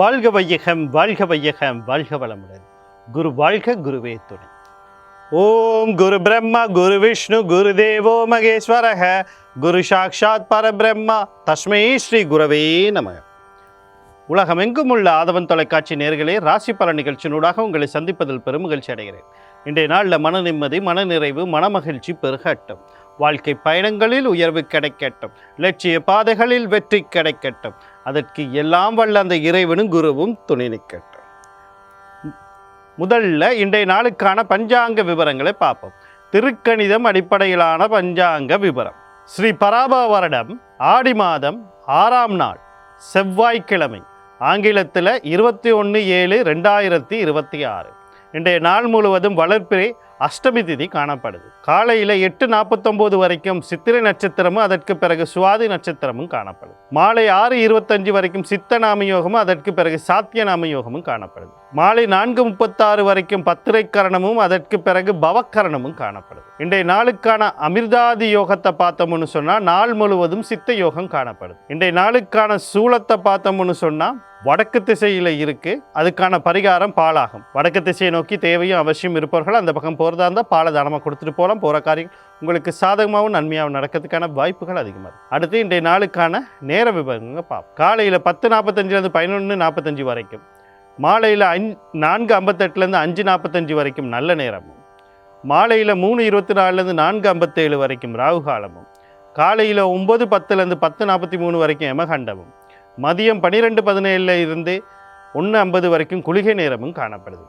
வாழ்க வையகம் வாழ்க வையகம் வாழ்க வளமுடன். குரு வாழ்க, குருவே துணை. ஓம் குரு பிரம்மா குரு விஷ்ணு குரு தேவோ மகேஸ்வரக குரு சாக்ஷாத் பரபிரம்மா தஸ்மை ஸ்ரீ குரவே நமக. உலகமெங்கும் உள்ள ஆதவன் தொலைக்காட்சி நேயர்களே, ராசி பல நிகழ்ச்சியினூடாக உங்களை சந்திப்பதில் பெரும் மகிழ்ச்சி அடைகிறேன். இன்றைய நாளில் மன நிம்மதி, மனநிறைவு, மனமகிழ்ச்சி பெருகட்டும். வாழ்க்கை பயணங்களில் உயர்வு கிடைக்கட்டும். லட்சிய பாதைகளில் வெற்றி கிடைக்கட்டும். அதற்கு எல்லாம் வல்ல அந்த இறைவனும் குருவும் துணை நிற்கட்டும். முதல்ல இன்றைய நாளுக்கான பஞ்சாங்க விவரங்களை பார்ப்போம். திருக்கணிதம் அடிப்படையிலான பஞ்சாங்க விவரம். ஸ்ரீ பராப வருடம் ஆடி மாதம் 6ஆம் நாள் செவ்வாய்க்கிழமை, ஆங்கிலத்தில் 21/7/2026. இன்றைய நாள் முழுவதும் வளர்ப்பிறை அஷ்டமி திதி காணப்படுது. காலையில் 8:49 வரைக்கும் சித்திரை நட்சத்திரமும் அதற்கு பிறகு சுவாதி நட்சத்திரமும் காணப்படுது. மாலை 6:25 வரைக்கும் சித்த நாம யோகமும் அதற்கு பிறகு சாத்திய நாம யோகமும் காணப்படுது. மாலை 4:36 வரைக்கும் பத்திரை கரணமும் அதற்கு பிறகு பவக்கரணமும் காணப்படுது. இன்றைய நாளுக்கான அமிர்தாதி யோகத்தை பார்த்தோம்னு சொன்னால் நாள் முழுவதும் சித்த யோகம் காணப்படுது. இன்றைய நாளுக்கான சூலத்தை பார்த்தோம்னு சொன்னால் வடக்கு திசையில் இருக்கு. அதுக்கான பரிகாரம் பாலாகும். வடக்கு திசையை நோக்கி தேவையும் அவசியம் இருப்பவர்கள் அந்த பக்கம் போகிறதா இருந்தால் பாலை தானமாக கொடுத்துட்டு போகலாம். போகிற காரியம் உங்களுக்கு சாதகமாகவும் நன்மையாகவும் நடக்கிறதுக்கான வாய்ப்புகள் அதிகமாக இருக்குது. அடுத்து இன்றைய நாளுக்கான நேர விவரங்க பார்ப்போம். காலையில் 10:45 11:45 வரைக்கும், மாலையில் 4:58 5:45 வரைக்கும் நல்ல நேரமும், மாலையில் 3:24 4:57 வரைக்கும் ராகு காலமும், காலையில் 9:10 10:43 வரைக்கும் யமகண்டமும், மதியம் 12:17 1:50 வரைக்கும் குளிகை நேரமும் காணப்படுது.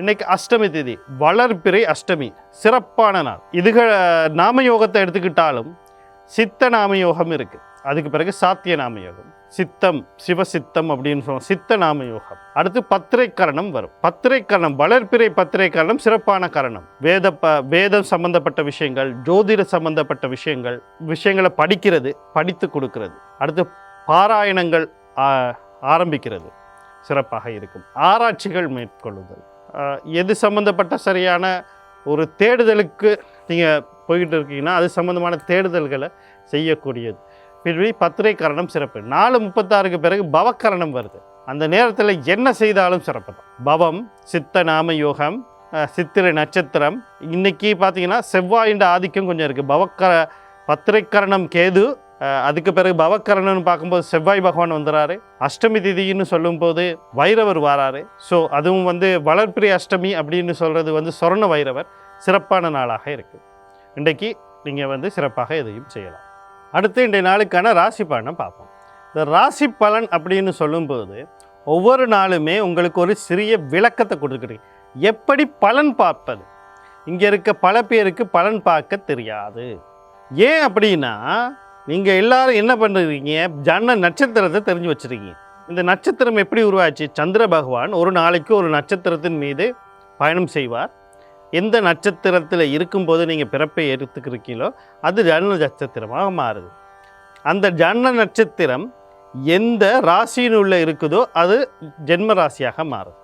இன்னைக்கு அஷ்டமி திதி, வளர்ப்பிறை அஷ்டமி, சிறப்பான நாள். இதுகள் நாமயோகத்தை எடுத்துக்கிட்டாலும் சித்த நாமயோகம் இருக்கு. அதுக்கு பிறகு சாத்திய நாமயோகம், சித்தம் சிவசித்தம் அப்படின்னு சொல்லுவோம், சித்த நாமயோகம். அடுத்து பத்திரை கரணம் வரும். பத்திரை கரணம், வளர்ப்பிறை பத்திரை கரணம் சிறப்பான கரணம். வேதம் சம்பந்தப்பட்ட விஷயங்கள், ஜோதிட சம்பந்தப்பட்ட விஷயங்களை படிக்கிறது, படித்து கொடுக்கிறது. அடுத்து பாராயணங்கள் ஆரம்பிக்கிறது சிறப்பாக இருக்கும். ஆராய்ச்சிகள் மேற்கொள்ளுதல், எது சம்பந்தப்பட்ட சரியான ஒரு தேடுதலுக்கு நீங்கள் போய்கிட்டு இருக்கீங்கன்னா அது சம்பந்தமான தேடுதல்களை செய்யக்கூடியது. பிறகு பத்திரை கரணம் சிறப்பு. 4:36 பிறகு பவக்கரணம் வருது. அந்த நேரத்தில் என்ன செய்தாலும் சிறப்பு தான். பவம், சித்த நாம யோகம், சித்திரை நட்சத்திரம். இன்னைக்கு பார்த்தீங்கன்னா செவ்வாயின் ஆதிக்கம் கொஞ்சம் இருக்குது. பத்திரை கரணம் கேது, அதுக்கு பிறகு பவக்கரணம்னு பார்க்கும்போது செவ்வாய் பகவான் வந்துடுறாரு. அஷ்டமி திதின்னு சொல்லும்போது வைரவர் வராரு. ஸோ அதுவும் வளர்ப்பிறை அஷ்டமி அப்படின்னு சொல்கிறது சொர்ண வைரவர். சிறப்பான நாளாக இருக்குது. இன்றைக்கு நீங்கள் சிறப்பாக எதையும் செய்யலாம். அடுத்து இன்றைய நாளுக்கான ராசி பலனை பார்ப்போம். இந்த ராசி பலன் அப்படின்னு சொல்லும்போது ஒவ்வொரு நாளுமே உங்களுக்கு ஒரு சிறிய விளக்கத்தை கொடுத்துக்கிட்டு எப்படி பலன் பார்ப்பது. இங்கே இருக்க பல பேருக்கு பலன் பார்க்க தெரியாது. ஏன் அப்படின்னா, நீங்கள் எல்லாரும் என்ன பண்ணுறீங்க, ஜன்ன நட்சத்திரத்தை தெரிஞ்சு வச்சுருக்கீங்க. இந்த நட்சத்திரம் எப்படி உருவாச்சு? சந்திர பகவான் ஒரு நாளைக்கு ஒரு நட்சத்திரத்தின் மீது பயணம் செய்வார். எந்த நட்சத்திரத்தில் இருக்கும்போது நீங்கள் பிறப்பை எடுத்துக்கிறீங்களோ அது ஜன்ன நட்சத்திரமாக மாறுது. அந்த ஜன்ன நட்சத்திரம் எந்த ராசியினுள்ள இருக்குதோ அது ஜென்ம ராசியாக மாறுது.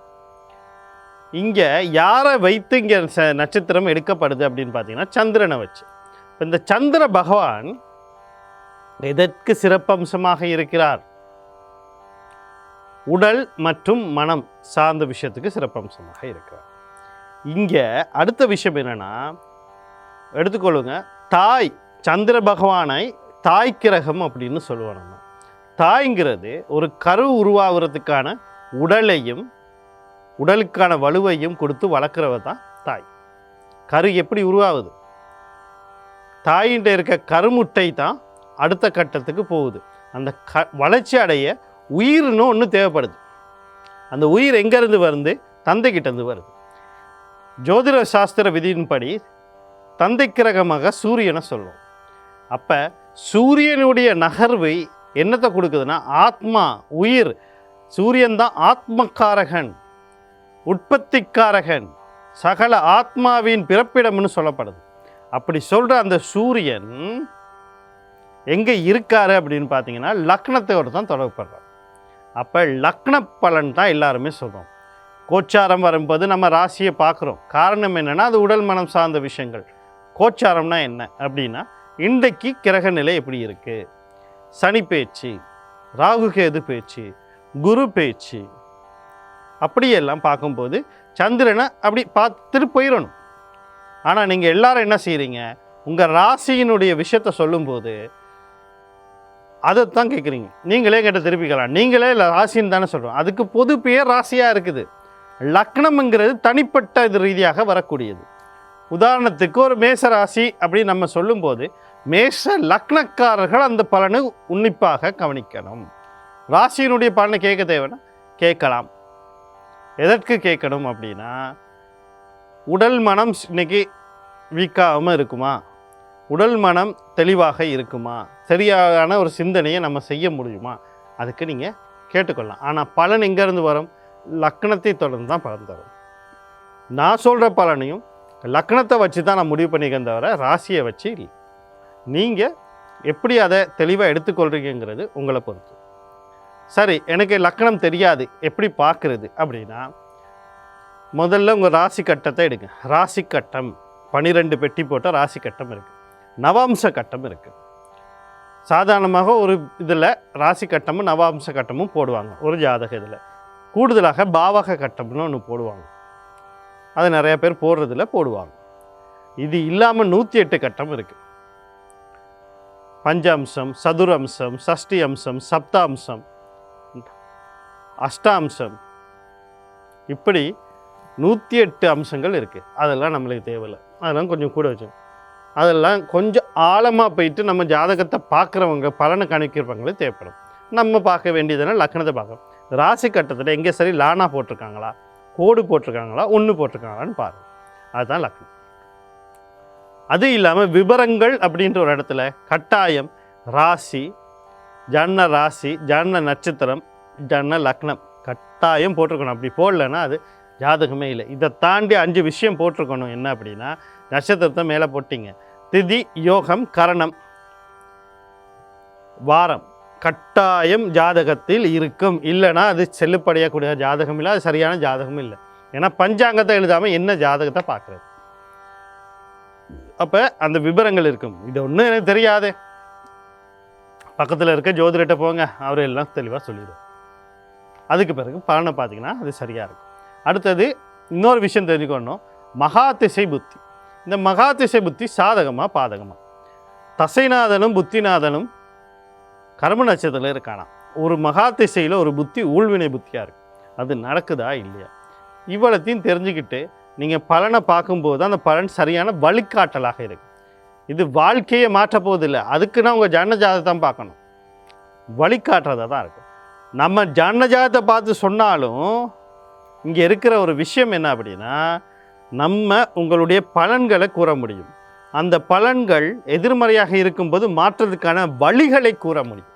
இங்கே யாரை வைத்து இங்கே நட்சத்திரம் எடுக்கப்படுது அப்படின்னு பார்த்தீங்கன்னா சந்திரனை வச்சு. இந்த சந்திர பகவான் எதற்கு சிறப்பம்சமாக இருக்கிறார்? உடல் மற்றும் மனம் சார்ந்த விஷயத்துக்கு சிறப்பம்சமாக இருக்கிறார். இங்கே அடுத்த விஷயம் என்னன்னா, எடுத்துக்கொள்ளுங்க, தாய் சந்திர பகவானை தாய் கிரகம் அப்படின்னு சொல்லுவோம். நம்ம தாய்ங்கிறது ஒரு கரு உருவாகிறதுக்கான உடலையும் உடலுக்கான வலுவையும் கொடுத்து வளர்க்குறவ தான் தாய். கரு எப்படி உருவாகுது? தாயின்ட்ட இருக்க கருமுட்டை தான் அடுத்த கட்டத்துக்கு போகுது. அந்த வளர்ச்சி அடைய உயிர்னு ஒன்று தேவைப்படுது. அந்த உயிர் எங்கேருந்து வருது? தந்தைக்கிட்டேருந்து வருது. ஜோதிட சாஸ்திர விதியின்படி தந்தை கிரகமாக சூரியனை சொல்லுவோம். அப்போ சூரியனுடைய நகர்வு என்னத்தை கொடுக்குதுன்னா ஆத்மா, உயிர். சூரியன் தான் ஆத்மக்காரகன், உற்பத்திக்காரகன், சகல ஆத்மாவின் பிறப்பிடம்னு சொல்லப்படுது. அப்படி சொல்கிற அந்த சூரியன் எங்கே இருக்காரு அப்படின்னு பார்த்தீங்கன்னா லக்னத்தோடு தான் தொடர்படுறார். அப்போ லக்ன பலன் தான் எல்லாருமே சொல்கிறோம். கோச்சாரம் வரும்போது நம்ம ராசியை பார்க்குறோம். காரணம் என்னென்னா அது உடல் மனம் சார்ந்த விஷயங்கள். கோச்சாரம்னா என்ன அப்படின்னா, இன்றைக்கு கிரக நிலை எப்படி இருக்குது, சனி பேச்சு, ராகு கேது பேச்சு, குரு பேச்சு, அப்படியெல்லாம் பார்க்கும்போது சந்திரனை அப்படி பார்த்துட்டு போயிடணும். ஆனால் நீங்கள் எல்லாரும் என்ன செய்கிறீங்க, உங்கள் ராசியினுடைய விஷயத்தை சொல்லும்போது அதைத்தான் கேட்குறீங்க. நீங்களே கேட்ட திருப்பிக்கலாம், நீங்களே இல்லை ராசின்னு தானே சொல்கிறோம். அதுக்கு பொது பேர் ராசியாக இருக்குது. லக்னம்ங்கிறது தனிப்பட்ட இது ரீதியாக வரக்கூடியது. உதாரணத்துக்கு ஒரு மேச ராசி அப்படின்னு நம்ம சொல்லும்போது மேஷ லக்னக்காரர்கள் அந்த பலனை உன்னிப்பாக கவனிக்கணும். ராசியினுடைய பலனை கேட்க தேவைன்னா கேட்கலாம். எதற்கு கேட்கணும் அப்படின்னா, உடல் மனம் இன்னைக்கு வீக்காகாமல் இருக்குமா, உடல் மனம் தெளிவாக இருக்குமா, சரியான ஒரு சிந்தனையை நம்ம செய்ய முடியுமா, அதுக்கு நீங்கள் கேட்டுக்கொள்ளலாம். ஆனால் பலன் எங்கேருந்து வரும், லக்னத்தை தொடர்ந்து தான் பலன் தரும். நான் சொல்கிற பலனையும் லக்னத்தை வச்சு தான் நான் முடிவு பண்ணிக்கிறேன் தவிர ராசியை வச்சு இல்லை. நீங்கள் எப்படி அதை தெளிவாக எடுத்துக்கொள்கிறீங்கிறது உங்களை பொறுத்து. சரி, எனக்கு லக்னம் தெரியாது, எப்படி பார்க்குறது அப்படின்னா, முதல்ல உங்கள் ராசி கட்டத்தை எடுங்க. ராசி கட்டம் 12 பெட்டி போட்ட ராசி கட்டம் இருக்குது, நவாம்ச கட்டம் இருக்குது. சாதாரணமாக ஒரு இதில் ராசி கட்டமும் நவாம்ச கட்டமும் போடுவாங்க ஒரு ஜாதக இதில். கூடுதலாக பாவக கட்டம்னு ஒன்று போடுவாங்க, அது நிறைய பேர் போடுறதில் போடுவாங்க. இது இல்லாமல் 108 கட்டம் இருக்குது. பஞ்சாம்சம், சதுரம்சம், சஷ்டி அம்சம், சப்தாம்சம், அஷ்டாம்சம், இப்படி 108 அம்சங்கள் இருக்குது. அதெல்லாம் நம்மளுக்கு தேவையில்லை, அதெல்லாம் கொஞ்சம் கூட வச்சோம். அதெல்லாம் கொஞ்சம் ஆழமாக போயிட்டு நம்ம ஜாதகத்தை பார்க்குறவங்க, பலனை கணிக்கிறவங்களுக்கு தேவைப்படும். நம்ம பார்க்க வேண்டியதுனா லக்னத்தை பார்க்கணும். ராசி கட்டத்தில் எங்கே சரி லானா போட்டிருக்காங்களா, கோடு போட்டிருக்காங்களா, ஒன்று போட்டிருக்காங்களான்னு பாருங்கள், அதுதான் லக்னம். அது இல்லாமல் விபரங்கள் அப்படின்ற ஒரு இடத்துல கட்டாயம் ராசி, ஜன்ன ராசி, ஜன்ன நட்சத்திரம், ஜன்ன லக்னம் கட்டாயம் போட்டிருக்கணும். அப்படி போடலைன்னா அது ஜாதகமே இல்லை. இதை தாண்டி 5 விஷயம் போட்டிருக்கணும். என்ன அப்படின்னா, நட்சத்திரத்தை மேலே போட்டிங்க, திதி, யோகம், கரணம், வாரம் கட்டாயம் ஜாதகத்தில் இருக்கும். இல்லைன்னா அது செல்லுப்படையக்கூடிய ஜாதகம் இல்லை, அது சரியான ஜாதகமும் இல்லை. ஏன்னா பஞ்சாங்கத்தை எழுதாமல் என்ன ஜாதகத்தை பார்க்குறது. அப்போ அந்த விபரங்கள் இருக்கும். இது ஒன்றும் எனக்கு தெரியாது, பக்கத்தில் இருக்க ஜோதிடர்கிட்ட போங்க, அவர் எல்லாம் தெளிவாக சொல்லிடுவோம். அதுக்கு பிறகு பலனை பார்த்தீங்கன்னா அது சரியாக இருக்கும். அடுத்தது இன்னொரு விஷயம் தெரிஞ்சுக்கணும், மகாதிசை புத்தி. இந்த மகாதிசை புத்தி சாதகமாக பாதகமாக, தசைநாதனும் புத்திநாதனும் கர்ம நட்சத்திரத்தில் இருக்கானா. ஒரு மகாதிசையில் ஒரு புத்தி ஊழ்வினை புத்தியாக இருக்குது, அது நடக்குதா இல்லையா, இவ்வளத்தையும் தெரிஞ்சுக்கிட்டு நீங்கள் பலனை பார்க்கும்போது அந்த பலன் சரியான வழிகாட்டலாக இருக்குது. இது வாழ்க்கையை மாற்றப் போவதில்லை, அதுக்குன்னா உங்கள் ஜன்ன ஜாதகத்தை பார்க்கணும், வழிகாட்டுறதாக தான் இருக்கும். நம்ம ஜன்ன ஜாதகத்தை பார்த்து சொன்னாலும் இங்கே இருக்கிற ஒரு விஷயம் என்ன அப்படின்னா, நம்ம உங்களுடைய பலன்களை கூற முடியும். அந்த பலன்கள் எதிர்மறையாக இருக்கும்போது மாற்றத்துக்கான வழிகளை கூற முடியும்.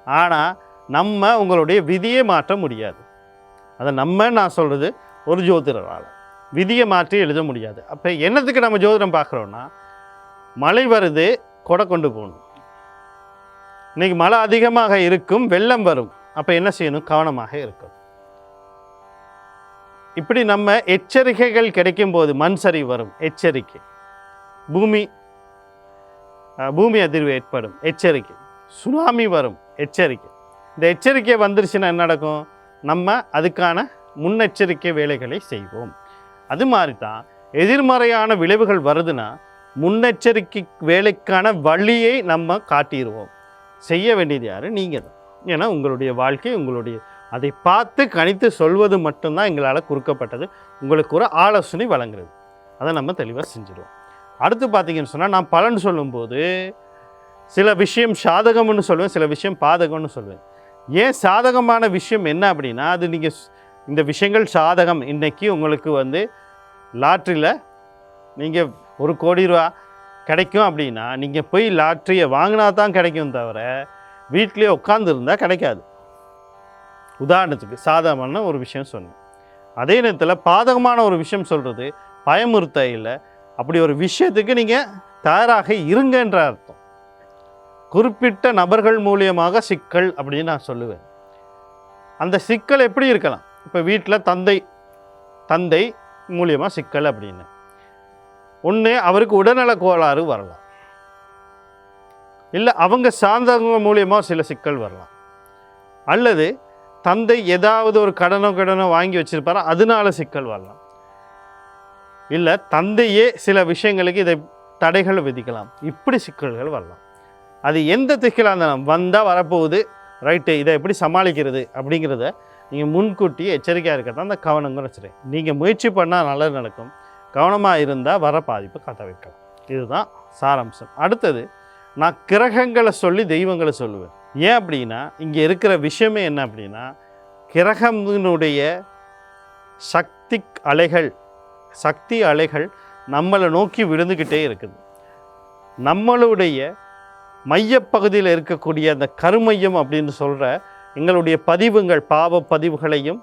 ஆனால் நம்ம உங்களுடைய விதியை மாற்ற முடியாது. அதை நான் சொல்கிறது ஒரு ஜோதிடரால் விதியை மாற்றி எழுத முடியாது. அப்போ என்னத்துக்கு நம்ம ஜோதிடம் பார்க்குறோன்னா, மழை வருது, கொடை கொண்டு போகணும். இன்றைக்கி மழை அதிகமாக இருக்கும், வெள்ளம் வரும், அப்போ என்ன செய்யணும், கவனமாக இருக்கும். இப்படி நம்ம எச்சரிக்கைகள் கிடைக்கும்போது, மண் சரிவு வரும் எச்சரிக்கை, பூமி அதிர்வு ஏற்படும் எச்சரிக்கை, சுனாமி வரும் எச்சரிக்கை. இந்த எச்சரிக்கை வந்துருச்சுன்னா என்ன நடக்கும், நம்ம அதுக்கான முன்னெச்சரிக்கை வேலைகளை செய்வோம். அது மாதிரி தான் எதிர்மறையான விளைவுகள் வருதுன்னா முன்னெச்சரிக்கை வேலைக்கான வழியை நம்ம காட்டிடுவோம். செய்ய வேண்டியது யார், நீங்கள் தான். ஏன்னா உங்களுடைய வாழ்க்கை உங்களுடைய, அதை பார்த்து கணித்து சொல்வது மட்டும்தான் எங்களால் கொடுக்கப்பட்டது. உங்களுக்கு ஒரு ஆலோசனை வழங்குறது, அதை நம்ம தெளிவாக செஞ்சுருவோம். அடுத்து பார்த்தீங்கன்னு சொன்னால், நான் பலன் சொல்லும்போது சில விஷயம் சாதகம்னு சொல்லுவேன், சில விஷயம் பாதகம்னு சொல்லுவேன். ஏன் சாதகமான விஷயம் என்ன அப்படின்னா, அது நீங்கள் இந்த விஷயங்கள் சாதகம். இன்றைக்கி உங்களுக்கு லாட்ரியில் நீங்கள் 1 கோடி ரூபா கிடைக்கும் அப்படின்னா, நீங்கள் போய் லாட்ரியை வாங்கினா தான் கிடைக்கும் தவிர வீட்டிலே உட்காந்துருந்தால் கிடைக்காது. உதாரணத்துக்கு சாதகமான ஒரு விஷயம் சொன்னேன். அதே நேரத்தில் பாதகமான ஒரு விஷயம் சொல்கிறது பயமுறுத்த இல்லை. அப்படி ஒரு விஷயத்துக்கு நீங்கள் தயாராக இருங்கன்ற அர்த்தம். குறிப்பிட்ட நபர்கள் மூலியமாக சிக்கல் அப்படின்னு நான் சொல்லுவேன். அந்த சிக்கல் எப்படி இருக்கலாம், இப்போ வீட்டில் தந்தை மூலியமாக சிக்கல் அப்படின்னு, ஒன்று அவருக்கு உடல்நல கோளாறு வரலாம், இல்லை அவங்க சார்ந்தவங்க மூலியமாக சில சிக்கல் வரலாம், அல்லது தந்தை ஏதாவது ஒரு கடனோ வாங்கி வச்சிருப்பாரோ அதனால சிக்கல் வரலாம். இல்லை தந்தையே சில விஷயங்களுக்கு இதை தடைகள் விதிக்கலாம். இப்படி சிக்கல்கள் வரலாம். அது எந்த திக்கலாக இருந்தாலும் வந்தால் வரப்போகுது, ரைட்டு, இதை எப்படி சமாளிக்கிறது அப்படிங்கிறத நீங்கள் முன்கூட்டியே எச்சரிக்கையாக இருக்கிறது அந்த கவனங்கள் வச்சுருங்க. நீங்கள் முயற்சி பண்ணால் நல்லது நடக்கும். கவனமாக இருந்தால் வர பாதிப்பை காத்த வைக்கலாம். இதுதான் சாராம்சம். அடுத்தது, நான் கிரகங்களை சொல்லி தெய்வங்களை சொல்லுவேன். ஏன் அப்படின்னா இங்கே இருக்கிற விஷயமே என்ன அப்படின்னா, கிரகத்தினுடைய சக்தி அலைகள் நம்மளை நோக்கி விழுந்துக்கிட்டே இருக்குது. நம்மளுடைய மையப்பகுதியில் இருக்கக்கூடிய அந்த கருமையம் அப்படின்னு சொல்கிற எங்களுடைய பதிவுகள், பாவ பதிவுகளையும்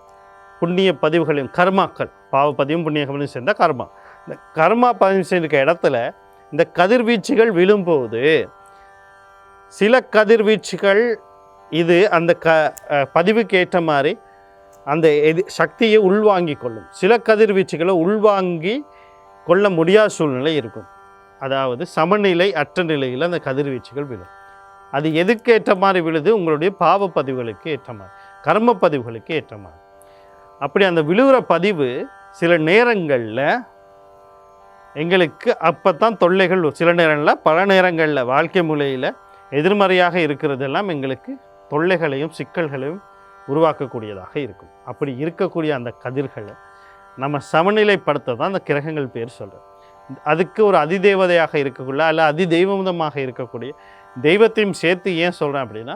புண்ணிய பதிவுகளையும், கர்மாக்கள், பாவ பதிவும் புண்ணிய பதிவும் சேர்ந்தால் கர்மா, இந்த கர்மா பதிவு செய்திருக்க இடத்துல இந்த கதிர்வீச்சுகள் விழும்போது சில கதிர்வீச்சுகள் இது அந்த பதிவுக்கு ஏற்ற மாதிரி அந்த சக்தியை உள்வாங்கி கொள்ளும். சில கதிர்வீச்சுகளை உள்வாங்கி கொள்ள முடியாத சூழ்நிலை இருக்கும். அதாவது சமநிலை அற்ற நிலையில் அந்த கதிர்வீச்சுகள் விழும். அது எதுக்கு ஏற்ற மாதிரி விழுது? உங்களுடைய பாவ பதிவுகளுக்கு ஏற்ற மாதிரி, கர்ம பதிவுகளுக்கு ஏற்ற மாதிரி. அப்படி அந்த விழுகிற பதிவு சில நேரங்களில் எங்களுக்கு அப்போ தான் தொல்லைகள், சில நேரங்களில் பல நேரங்களில் வாழ்க்கை முறையில் எதிர்மறையாக இருக்கிறதெல்லாம் எங்களுக்கு தொல்லைகளையும் சிக்கல்களையும் உருவாக்கக்கூடியதாக இருக்கும். அப்படி இருக்கக்கூடிய அந்த கதிர்களை நம்ம சமநிலைப்படுத்த தான் அந்த கிரகங்கள் பேர் சொல்கிறோம். அதுக்கு ஒரு அதிதேவதையாக இருக்கக்கூடிய அல்ல அதிதெய்வமாக இருக்கக்கூடிய தெய்வத்தையும் சேர்த்து ஏன் சொல்கிறேன் அப்படின்னா,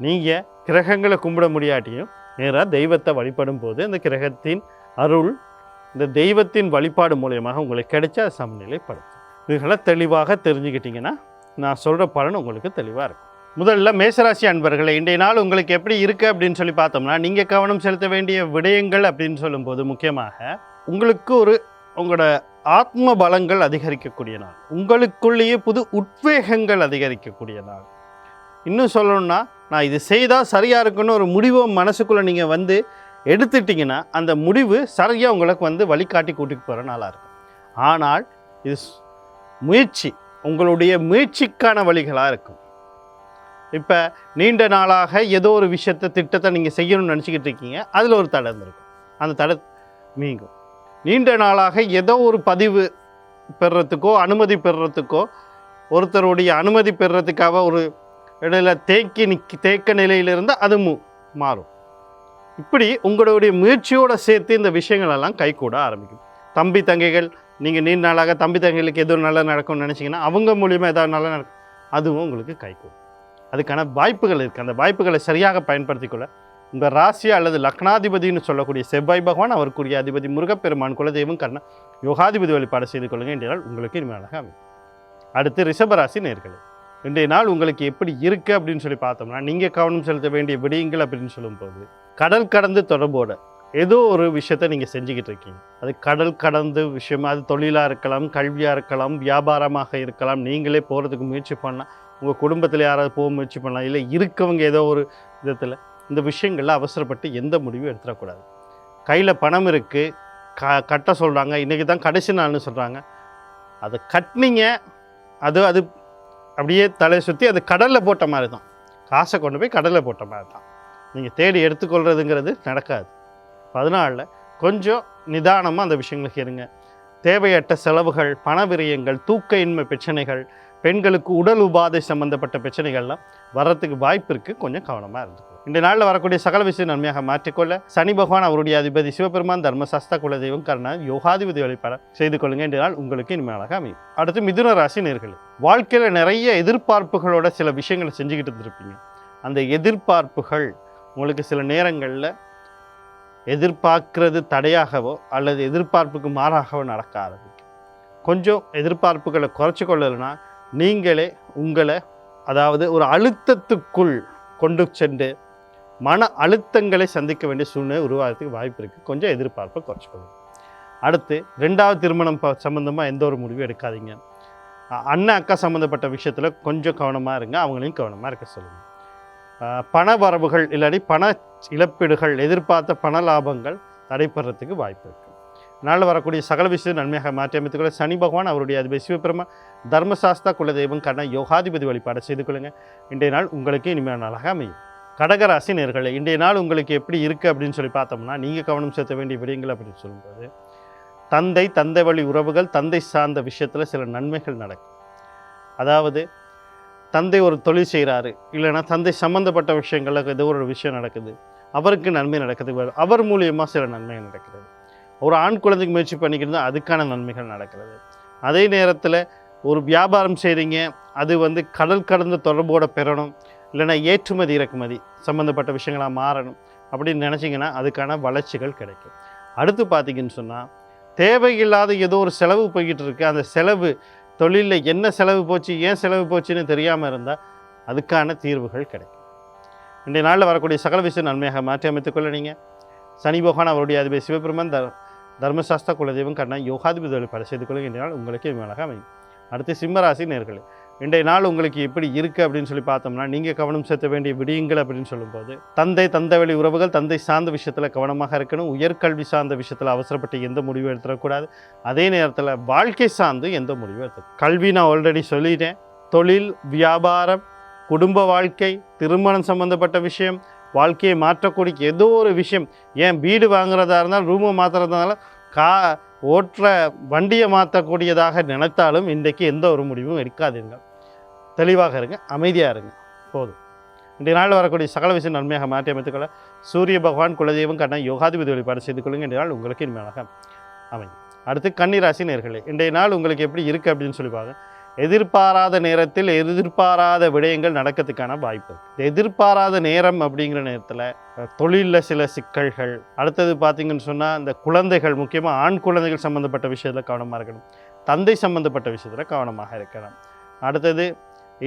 நீங்கள் கிரகங்களை கும்பிட முடியாட்டியும் நேராக தெய்வத்தை வழிபடும் போது அந்த கிரகத்தின் அருள் இந்த தெய்வத்தின் வழிபாடு மூலியமாக உங்களுக்கு கிடைச்ச சமநிலைப்படுத்தும். இதுகளை தெளிவாக தெரிஞ்சுக்கிட்டிங்கன்னா நான் சொல்கிற பலன் உங்களுக்கு தெளிவாக இருக்கும். முதல்ல மேசராசி அன்பர்களை, இன்றைய நாள் உங்களுக்கு எப்படி இருக்குது அப்படின்னு சொல்லி பார்த்தோம்னா, நீங்கள் கவனம் செலுத்த வேண்டிய விடயங்கள் அப்படின்னு சொல்லும்போது முக்கியமாக உங்களுக்கு உங்களோட ஆத்ம பலங்கள் அதிகரிக்கக்கூடிய நாள், உங்களுக்குள்ளேயே புது உத்வேகங்கள் அதிகரிக்கக்கூடிய நாள். இன்னும் சொல்லணும்னா, நான் இது செய்தால் சரியாக இருக்குன்னு ஒரு முடிவை மனசுக்குள்ளே நீங்கள் எடுத்துட்டிங்கன்னா அந்த முடிவு சரியாக உங்களுக்கு வழிகாட்டி கூட்டிட்டு போகிற நாளாக இருக்கும். ஆனால் இது உங்களுடைய முயற்சிக்கான வழிகளாக இருக்கும். இப்போ நீண்ட நாளாக ஏதோ ஒரு திட்டத்தை நீங்கள் செய்யணும்னு நினச்சிக்கிட்டு இருக்கீங்க, அதில் ஒரு தடை இருந்திருக்கும். அந்த தடை நீங்கும். நீண்ட நாளாக ஏதோ ஒரு பதிவு பெறுறதுக்கோ அனுமதி பெறுறதுக்கோ ஒருத்தருடைய அனுமதி பெறுறதுக்காக ஒரு இடையில தேக்க நிலையிலிருந்து அது மாறும். இப்படி உங்களுடைய முயற்சியோடு சேர்த்து இந்த விஷயங்களெல்லாம் கைகூட ஆரம்பிக்கும். தம்பி தங்கைகள், நீங்கள் நீண்ட நாளாக தம்பி தங்கைகளுக்கு எதுவும் நல்லா நடக்கும்னு நினச்சிங்கன்னா அவங்க மூலியமாக ஏதாவது நல்லா நடக்கும், அதுவும் உங்களுக்கு கைகூடும். அதுக்கான வாய்ப்புகள் இருக்குது. அந்த வாய்ப்புகளை சரியாக பயன்படுத்திக்கொள்ள உங்கள் ராசி அல்லது லக்னாதிபதினு சொல்லக்கூடிய செவ்வாய் பகவான், அவருக்குரிய அதிபதி முருகப்பெருமான், குலதெய்வம் கர்ண யோகாதிபதி வழிபாடு செய்து கொள்ளுங்கள். இன்றைய நாள் உங்களுக்கு இனிமையாக அமையும். அடுத்து ரிஷபராசி நேயர்களே, இன்றைய நாள் உங்களுக்கு எப்படி இருக்குது அப்படின்னு சொல்லி பார்த்தோம்னா, நீங்கள் கவனம் செலுத்த வேண்டிய விடயங்கள் அப்படின்னு சொல்லும்போது, கடல் கடந்து தொடர்போட ஏதோ ஒரு விஷயத்தை நீங்கள் செஞ்சுக்கிட்டு இருக்கீங்க. அது கடல் கடந்து விஷயமா, அது தொழிலாக இருக்கலாம், கல்வியாக இருக்கலாம், வியாபாரமாக இருக்கலாம். நீங்களே போகிறதுக்கு முயற்சி பண்ணலாம், உங்கள் குடும்பத்தில் யாராவது போக முயற்சி பண்ணலாம், இல்லை இருக்கவங்க ஏதோ ஒரு விதத்தில். இந்த விஷயங்களில் அவசரப்பட்டு எந்த முடிவும் எடுத்துடக்கூடாது. கையில் பணம் இருக்குது, கட்ட சொல்கிறாங்க, இன்றைக்கி தான் கடைசி நாள்னு சொல்கிறாங்க, அதை கட்டினீங்க, அது அப்படியே தலையை சுற்றி அது கடலில் போட்ட மாதிரி தான். காசை கொண்டு போய் கடலில் போட்ட மாதிரி தான். நீங்கள் தேடி எடுத்துக்கொள்கிறதுங்கிறது நடக்காது. அதனால் கொஞ்சம் நிதானமாக அந்த விஷயங்களுக்கு இருங்க. தேவையற்ற செலவுகள், பண விரயங்கள், தூக்க இன்மை பிரச்சனைகள், பெண்களுக்கு உடல் உபாதை சம்பந்தப்பட்ட பிரச்சனைகள்லாம் வர்றதுக்கு வாய்ப்பு இருக்குது. கொஞ்சம் கவனமாக இருந்துக்கும். இந்த நாளில் வரக்கூடிய சகல விஷயம் நன்மையாக மாற்றிக்கொள்ள சனி பகவான், அவருடைய அதிபதி சிவபெருமான், தர்மசாஸ்தா, குலதெய்வம் கர்ண யோகாதிபதி வழிபாடு செய்து கொள்ளுங்கள். இந்த நாள் உங்களுக்கு இனிமையாக அமையும். அடுத்து மிதுன ராசி நேயர்களே, வாழ்க்கையில் நிறைய எதிர்பார்ப்புகளோட சில விஷயங்களை செஞ்சுக்கிட்டு இருந்திருப்பீங்க. அந்த எதிர்பார்ப்புகள் உங்களுக்கு சில நேரங்களில் எதிர்பார்க்கிறது தடையாகவோ அல்லது எதிர்பார்ப்புக்கு மாறாகவோ நடக்க ஆரம்பிக்கும். கொஞ்சம் எதிர்பார்ப்புகளை குறைச்சி கொள்ளலைன்னா நீங்களே உங்களை ஒரு அழுத்தத்துக்குள் கொண்டு சென்று மன அழுத்தங்களை சந்திக்க வேண்டிய சூழ்நிலை உருவாகிறதுக்கு வாய்ப்பு இருக்குது. கொஞ்சம் எதிர்பார்ப்பை குறைச்சிக்கொள்ளுங்க. அடுத்து 2வது திருமணம் சம்மந்தமாக எந்த ஒரு முடிவும் எடுக்காதீங்க. அண்ணன் அக்கா சம்மந்தப்பட்ட விஷயத்தில் கொஞ்சம் கவனமாக இருங்க, அவங்களையும் கவனமாக இருக்க சொல்லுங்கள். பண வரவுகள் இல்லாட்டி பண இழப்பீடுகள், எதிர்பார்த்த பண லாபங்கள் தடைப்படுறதுக்கு வாய்ப்பு இருக்குது. நாளில் வரக்கூடிய சகல விஷயம் நன்மையாக மாற்றி அமைத்துக்கொள்ள சனி பகவான், அவருடைய அதிபதி சிவபெருமான், தர்மசாஸ்தா, குலதெய்வம் கர்ண யோகாதிபதி வழிபாடு செய்து கொள்ளுங்கள். இன்றைய நாள் உங்களுக்கு இனிமையான நாளாக அமையும். கடகராசி நேர்களே, இன்றைய நாள் உங்களுக்கு எப்படி இருக்குது அப்படின்னு சொல்லி பார்த்தோம்னா, நீங்கள் கவனம் செலுத்த வேண்டிய விடயங்கள் அப்படின்னு சொல்லும்போது, தந்தை வழி உறவுகள், தந்தை சார்ந்த விஷயத்தில் சில நன்மைகள் நடக்கும். அதாவது தந்தை ஒரு தொழில் செய்கிறாரு, இல்லைன்னா தந்தை சம்மந்தப்பட்ட விஷயங்களில் ஏதோ ஒரு விஷயம் நடக்குது, அவருக்கு நன்மை நடக்குது, அவர் மூலியமாக சில நன்மைகள் நடக்கிறது. ஒரு ஆண் குழந்தைக்கு முயற்சி பண்ணிக்கிறது, அதுக்கான நன்மைகள் நடக்கிறது. அதே நேரத்தில் ஒரு வியாபாரம் செய்கிறீங்க, அது வந்து கடல் கடந்த தொடர்போட பெறணும், இல்லைன்னா ஏற்றுமதி இறக்குமதி சம்மந்தப்பட்ட விஷயங்களாக மாறணும் அப்படின்னு நினச்சிங்கன்னா அதுக்கான வளர்ச்சிகள் கிடைக்கும். அடுத்து பார்த்திங்கன்னு சொன்னால், தேவையில்லாத ஏதோ ஒரு செலவு போய்கிட்டு இருக்கு, அந்த செலவு தொழிலில் என்ன செலவு போச்சு, ஏன் செலவு போச்சுன்னு தெரியாமல் இருந்தால் அதுக்கான தீர்வுகள் கிடைக்கும். இன்றைய நாளில் வரக்கூடிய சகல விஷயம் நன்மையாக மாற்றி அமைத்துக்கொள்ள நீங்கள் சனி பகவான் அவருடைய அதிபதி சிவபெருமான் தர்மசாஸ்திர குலதெய்வம் கண்ணா யோகாதிபதி வழிபாடு செய்து கொள்ளுங்க. இன்றைய நாள் உங்களுக்கு மேலாக அமையும். அடுத்து சிம்மராசி நேர்களே, இன்றைய நாள் உங்களுக்கு எப்படி இருக்குது அப்படின்னு சொல்லி பார்த்தோம்னா, நீங்கள் கவனம் செலுத்த வேண்டிய விடயங்கள் அப்படின்னு சொல்லும்போது, தந்தை வழி உறவுகள், தந்தை சார்ந்த விஷயத்தில் கவனமாக இருக்கணும். உயர்கல்வி சார்ந்த விஷயத்தில் அவசரப்பட்டு எந்த முடிவும் எடுத்துடக்கூடாது. அதே நேரத்தில் வாழ்க்கை சார்ந்து எந்த முடிவும் எடுத்து, கல்வி நான் ஆல்ரெடி சொல்லிட்டேன். தொழில், வியாபாரம், குடும்ப வாழ்க்கை, திருமணம் சம்மந்தப்பட்ட விஷயம், வாழ்க்கையை மாற்றக்கூடிய ஏதோ ஒரு விஷயம், ஏன் வீடு வாங்குறதா இருந்தாலும் ரூமை மாற்றுறதுனால ஓட்டுற வண்டியை மாற்றக்கூடியதாக நினைத்தாலும் இன்றைக்கு எந்த ஒரு முடிவும் எடுக்காதீர்கள். தெளிவாக இருங்க, அமைதியாக இருங்க, போதும். இன்றைய நாளில் வரக்கூடிய சகல விஷயம் நன்மையாக மாற்றி அமைத்துக்கொள்ள சூரிய பகவான் குலதெய்வம் கண்ணா யோகாதிபதி வழிபாடு செய்து கொள்ளுங்க. இன்றைய நாள் உங்களுக்கு இனிமையாக அமையும். அடுத்து கன்னிராசி நேர்களே, இன்றைய நாள் உங்களுக்கு எப்படி இருக்குது அப்படின்னு சொல்லி பாருங்க. எதிர்பாராத நேரத்தில் எதிர்பாராத விடயங்கள் நடக்கிறதுக்கான வாய்ப்பு. எதிர்பாராத நேரம் அப்படிங்கிற நேரத்தில் தொழிலில் சில சிக்கல்கள். அடுத்தது பார்த்திங்கன்னு சொன்னால், இந்த குழந்தைகள், முக்கியமாக ஆண் குழந்தைகள் சம்மந்தப்பட்ட விஷயத்தில் கவனமாக இருக்கணும். தந்தை சம்மந்தப்பட்ட விஷயத்தில் கவனமாக இருக்கணும். அடுத்தது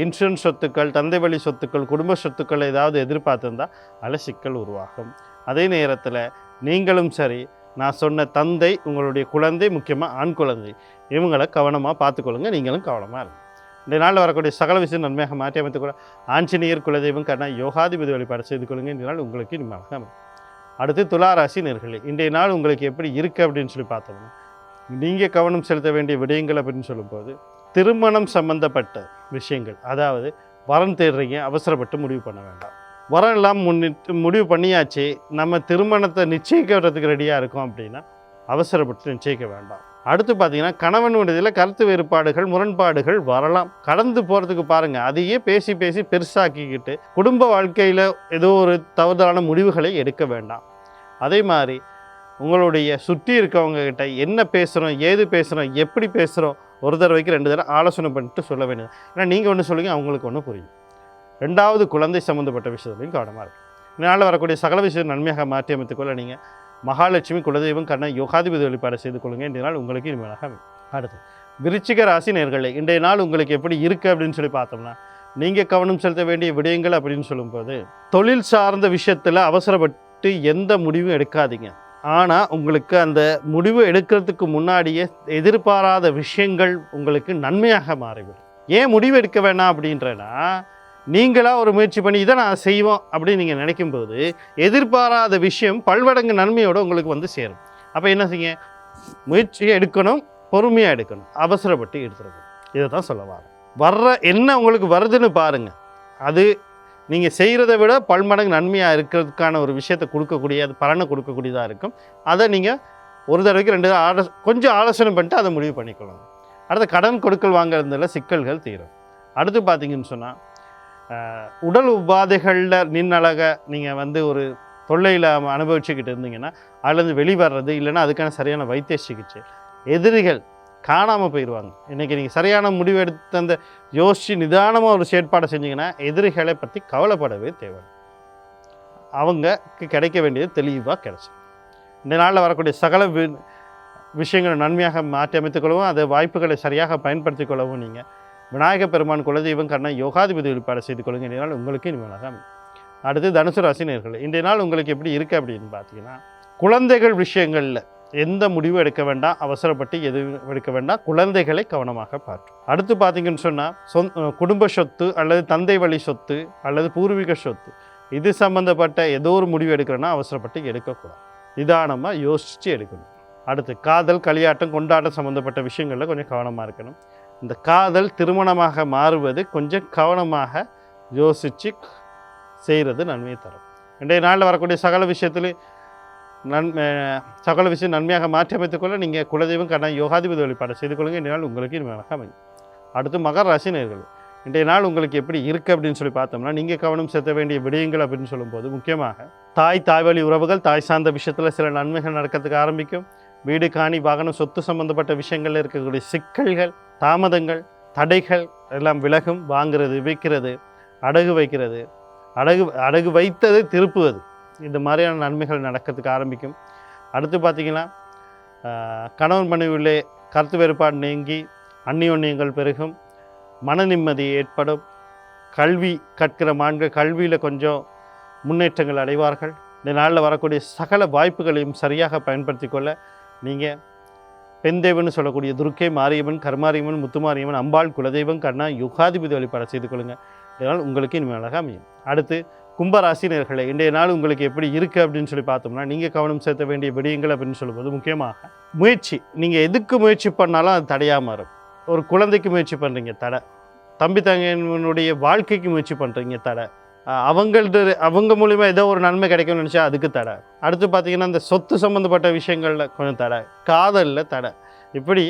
இன்சூரன்ஸ் சொத்துக்கள், தந்தை வழி சொத்துக்கள், குடும்ப சொத்துக்கள் ஏதாவது எதிர்பார்த்துருந்தால் அதில் சிக்கல் உருவாகும். அதே நேரத்தில் நீங்களும் சரி, நான் சொன்ன தந்தை, உங்களுடைய குழந்தை, முக்கியமாக ஆண் குழந்தை, இவங்களை கவனமாக பார்த்துக்கொள்ளுங்க. நீங்களும் கவனமாக இருங்க. இந்த நாளில் வரக்கூடிய சகல விஷயம் நன்மையாக மாற்றி அமைத்துக்கொள்ள ஆஞ்சநேயர் குலதெய்வம் கண்ணா யோகாதிபதி வழிபாடு செய்து கொள்ளுங்க. இந்த நாள் உங்களுக்கு இனிமையாக அமையும். அடுத்து துளாராசி நேர்களே, இன்றைய நாள் உங்களுக்கு எப்படி இருக்குது அப்படின்னு சொல்லி பார்த்தோம்னா, நீங்கள் கவனம் செலுத்த வேண்டிய விடயங்கள் அப்படின்னு சொல்லும்போது, திருமணம் சம்பந்தப்பட்ட விஷயங்கள், அதாவது வரன் தேடுறீங்க, அவசரப்பட்டு முடிவு பண்ண வேண்டாம். வரம் எல்லாம் முடிவு பண்ணியாச்சு, நம்ம திருமணத்தை நிச்சயிக்கிறதுக்கு ரெடியாக இருக்கோம் அப்படின்னா அவசரப்பட்டு நிச்சயிக்க வேண்டாம். அடுத்து பார்த்தீங்கன்னா, கணவனுடையதில் கருத்து வேறுபாடுகள், முரண்பாடுகள் வரலாம். கடந்து போகிறதுக்கு பாருங்கள். அதையே பேசி பேசி பெருசாக்கிக்கிட்டு குடும்ப வாழ்க்கையில் ஏதோ ஒரு தவறுதலான முடிவுகளை எடுக்க வேண்டாம். அதே மாதிரி உங்களுடைய சுற்றி இருக்கவங்ககிட்ட என்ன பேசுகிறோம், ஏது பேசுகிறோம், எப்படி பேசுகிறோம், ஒரு தடவைக்கு 2 தடவை ஆலோசனை பண்ணிட்டு சொல்ல வேண்டியது. ஏன்னா நீங்கள் ஒன்று சொல்லுங்கள், அவங்களுக்கு ஒன்று புரியும். 2வது குழந்தை சம்மந்தப்பட்ட விஷயத்துலையும் கவனமாக இருக்கும். இதனால் வரக்கூடிய சகல விஷயம் நன்மையாக மாற்றி அமைத்துக்கொள்ள நீங்கள் மகாலட்சுமி குலதெய்வம் கண்ணா யோகாதிபதி வழிபாடு செய்து கொள்ளுங்க. இன்றைய நாள் உங்களுக்கு இனிமையாக அமையும். அடுத்து விருச்சிக ராசி நேர்களே, இன்றைய நாள் உங்களுக்கு எப்படி இருக்குது அப்படின்னு சொல்லி பார்த்தோம்னா, நீங்கள் கவனம் செலுத்த வேண்டிய விடயங்கள் அப்படின்னு சொல்லும்போது, தொழில் சார்ந்த விஷயத்தில் அவசரப்பட்டு எந்த முடிவும் எடுக்காதீங்க. ஆனால் உங்களுக்கு அந்த முடிவு எடுக்கிறதுக்கு முன்னாடியே எதிர்பாராத விஷயங்கள் உங்களுக்கு நன்மையாக மாறிவிடும். ஏன் முடிவு எடுக்க வேணாம் அப்படின்றனா, நீங்களாக ஒரு முயற்சி பண்ணி இதை நான் செய்வோம் அப்படின்னு நீங்கள் நினைக்கும்போது எதிர்பாராத விஷயம் பல்வடங்கு நன்மையோடு உங்களுக்கு வந்து சேரும். அப்போ என்ன செய்ய, முயற்சியை எடுக்கணும், பொறுமையாக எடுக்கணும், அவசரப்பட்டு எடுத்துருக்கணும். இதை தான் சொல்ல வர்ற என்ன உங்களுக்கு வருதுன்னு பாருங்கள். அது நீங்கள் செய்கிறத விட பல்மடங்கு நன்மையாக இருக்கிறதுக்கான ஒரு விஷயத்தை கொடுக்கக்கூடிய, அது பலனை கொடுக்கக்கூடியதாக இருக்கும். அதை நீங்கள் ஒரு தடவைக்கு 2 தடவை கொஞ்சம் ஆலோசனை பண்ணிட்டு அதை முடிவு பண்ணிக்கொள்ளணும். அடுத்த கடன் கொடுக்கல் வாங்குறதுல சிக்கல்கள் தீரும். அடுத்து பார்த்தீங்கன்னு சொன்னால், உடல் உபாதைகளில் நின்னழக நீங்கள் வந்து ஒரு தொல்லையில் அனுபவிச்சுக்கிட்டு இருந்தீங்கன்னா அதுலேருந்து வெளிவர்றது, இல்லைன்னா அதுக்கான சரியான வைத்திய சிகிச்சை, எதிரிகள் காணாமல் போயிடுவாங்க. இன்றைக்கி நீங்கள் சரியான முடிவு எடுத்து அந்த யோசித்து நிதானமாக ஒரு செயற்பாடை செஞ்சிங்கன்னா எதிரிகளை பற்றி கவலைப்படவே தேவை. அவங்களுக்கு கிடைக்க வேண்டியது தெளிவாக கிடைக்கும். இந்த நாளில் வரக்கூடிய சகல விஷயங்களை நன்மையாக மாற்றி அமைத்துக்கொள்ளவும், அதை வாய்ப்புகளை சரியாக பயன்படுத்தி கொள்ளவும் நீங்கள் விநாயக பெருமான் குலதெய்வம் கண்ணா யோகாதிபதி வழிபாடு செய்து கொள்ளுங்க. இன்றைய நாள் உங்களுக்கு இனிமையாக அமையும். அடுத்து தனுசு ராசி நேயர்களே, இன்றைய நாள் உங்களுக்கு எப்படி இருக்குது அப்படின்னு பார்த்தீங்கன்னா, குழந்தைகள் விஷயங்களில் எந்த முடிவு எடுக்க வேண்டாம், அவசரப்பட்டு எதுவும் எடுக்க வேண்டாம், குழந்தைகளை கவனமாக பார்க்கும். அடுத்து பார்த்தீங்கன்னு சொன்னால், குடும்ப சொத்து அல்லது தந்தை வழி சொத்து அல்லது பூர்வீக சொத்து, இது சம்மந்தப்பட்ட ஏதோ ஒரு முடிவு எடுக்கிறோன்னா அவசரப்பட்டு எடுக்கக்கூடாது. நிதானமாக யோசித்து எடுக்கணும். அடுத்து காதல், களியாட்டம், கொண்டாட்டம் சம்மந்தப்பட்ட விஷயங்களில் கொஞ்சம் கவனமாக இருக்கணும். இந்த காதல் திருமணமாக மாறுவது கொஞ்சம் கவனமாக யோசித்து செய்கிறது நன்மையை தரும். இன்றைய நாளில் வரக்கூடிய சகல விஷயம் நன்மையாக மாற்றி அமைத்துக்கொள்ள நீங்கள் குலதெய்வம் கண்ணன் யோகாதிபதி வழிபாடு செய்து கொள்ளுங்கள். இன்றைய நாள் உங்களுக்கு இனிமையாக அமையும். அடுத்து மகர ராசி நேயர்கள், இன்றைய நாள் உங்களுக்கு எப்படி இருக்குது அப்படின்னு சொல்லி பார்த்தோம்னா, நீங்கள் கவனம் செலுத்த வேண்டிய விடயங்கள் அப்படின்னு சொல்லும்போது முக்கியமாக தாய் வழி உறவுகள், தாய் சார்ந்த விஷயத்தில் சில நன்மைகள் நடக்கிறதுக்கு ஆரம்பிக்கும். வீடு காணி வாகனம் சொத்து சம்பந்தப்பட்ட விஷயங்களில் இருக்கக்கூடிய சிக்கல்கள், தாமதங்கள், தடைகள் எல்லாம் விலகும். வாங்கிறது, விற்கிறது, அடகு வைக்கிறது, அடகு வைத்ததை திருப்புவது, இந்த மாதிரியான நன்மைகள் நடக்கிறதுக்கு ஆரம்பிக்கும். அடுத்து பார்த்திங்கன்னா கணவன் மனைவியிலே கருத்து வேறுபாடு நீங்கி அந்நியோன்யங்கள் பெருகும். மன நிம்மதி ஏற்படும். கல்வி கற்கிற மாண்கள் கல்வியில் கொஞ்சம் முன்னேற்றங்கள் அடைவார்கள். இந்த நாளில் வரக்கூடிய சகல வாய்ப்புகளையும் சரியாக பயன்படுத்தி கொள்ள நீங்கள் பெண் தெய்வம்னு சொல்லக்கூடிய துர்க்கை, மாரியம்மன், கருமாரியம்மன், முத்துமாரியம்மன், அம்பாள், குலதெய்வம், கண்ணா யுகாதிபதி வழிபாடு செய்து கொள்ளுங்கள். இதனால் உங்களுக்கு இனிமேலாக அமையும். அடுத்து கும்பராசினியர்களே, இன்றைய நாள் உங்களுக்கு எப்படி இருக்குது அப்படின்னு சொல்லி பார்த்தோம்னா, நீங்கள் கவனம் செலுத்த வேண்டிய விடயங்கள் அப்படின்னு சொல்லும்போது முக்கியமாக முயற்சி. நீங்கள் எதுக்கு முயற்சி பண்ணாலும் அது தடையாமல் இருக்கும். ஒரு குழந்தைக்கு முயற்சி பண்ணுறீங்க, தடை. தம்பி தங்கையினுடைய வாழ்க்கைக்கு முயற்சி பண்ணுறீங்க, தடை. அவங்க மூலிமா ஏதோ ஒரு நன்மை கிடைக்கும்னு நினச்சா அதுக்கு தடை. அடுத்து பார்த்திங்கன்னா இந்த சொத்து சம்மந்தப்பட்ட விஷயங்களில் கொஞ்சம் தடை, காதலில் தடை. இப்படி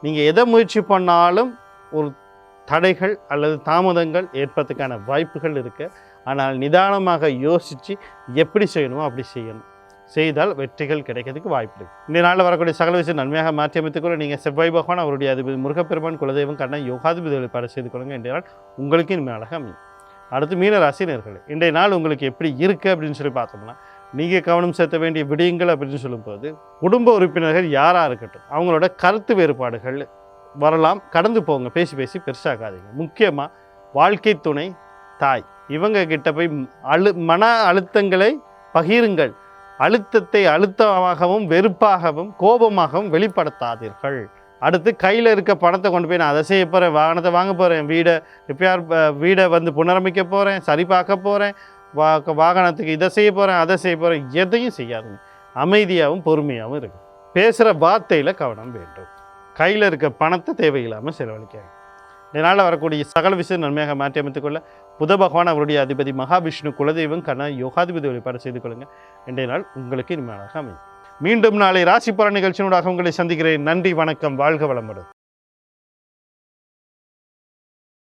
நீங்கள் எதை முயற்சி பண்ணாலும் ஒரு தடைகள் அல்லது தாமதங்கள் ஏற்படுறதுக்கான வாய்ப்புகள் இருக்குது. ஆனால் நிதானமாக யோசித்து எப்படி செய்யணுமோ அப்படி செய்யணும். செய்தால் வெற்றிகள் கிடைக்கிறதுக்கு வாய்ப்பு இருக்குது. இந்த நாளில் வரக்கூடிய சகல விஷயம் நன்மையாக மாற்றி அமைத்துக்கொள்ள நீங்கள் செவ்வாய் பகவான், அவருடைய அதிபதி முருகப்பெருமான், குலதெய்வம், கண்ணன் யோகாதிபதி வழிபாடு செய்து கொள்ளுங்கள். இன்றைய நாள் உங்களுக்கு இனிமையாக அமையும். அடுத்து மீன ராசி நேயர்களே, இன்றைய நாள் உங்களுக்கு எப்படி இருக்குது அப்படின்னு சொல்லி பார்த்தோம்னா, நீங்கள் கவனம் செலுத்த வேண்டிய விடயங்கள் அப்படின்னு சொல்லும்போது குடும்ப உறுப்பினர்கள் யாராக இருக்கட்டும், அவங்களோட கருத்து வேறுபாடுகள் வரலாம், கடந்து போங்க, பேசி பெருசாகாதீங்க. முக்கியமாக வாழ்க்கை துணை, தாய், இவங்க கிட்ட போய் மன அழுத்தங்களை பகிருங்கள். அழுத்தத்தை அழுத்தமாகவும் வெறுப்பாகவும் கோபமாகவும் வெளிப்படுத்தாதீர்கள். அடுத்து கையில் இருக்க பணத்தை கொண்டு போய் நான் அதை செய்ய போகிறேன், வாகனத்தை வாங்க போகிறேன், வீடை வந்து புனரமைக்க போகிறேன், சரி பார்க்க போகிறேன், வாகனத்துக்கு இதை செய்ய போகிறேன், அதை செய்ய போகிறேன், எதையும் செய்யாதுங்க. அமைதியாகவும் பொறுமையாகவும் இருக்கும். பேசுகிற வார்த்தையில் கவனம் வேண்டும். கையில் இருக்க பணத்தை தேவையில்லாமல் செலவழிக்காங்க. இதனால் வரக்கூடிய சகல விஷயம் நன்மையாக மாற்றி அமைத்துக்கொள்ள புத பகவான், அவருடைய அதிபதி மகாவிஷ்ணு, குலதெய்வம், கண்ணா யோகாதிபதி வழிபாடு செய்து கொள்ளுங்கள். இன்றைய நாள் உங்களுக்கு இனிமையாக அமையும். மீண்டும் நாளை ராசி பலன் நிகழ்ச்சியினூடாக உங்களை சந்திக்கிறேன். நன்றி, வணக்கம், வாழ்க வளமுடன்.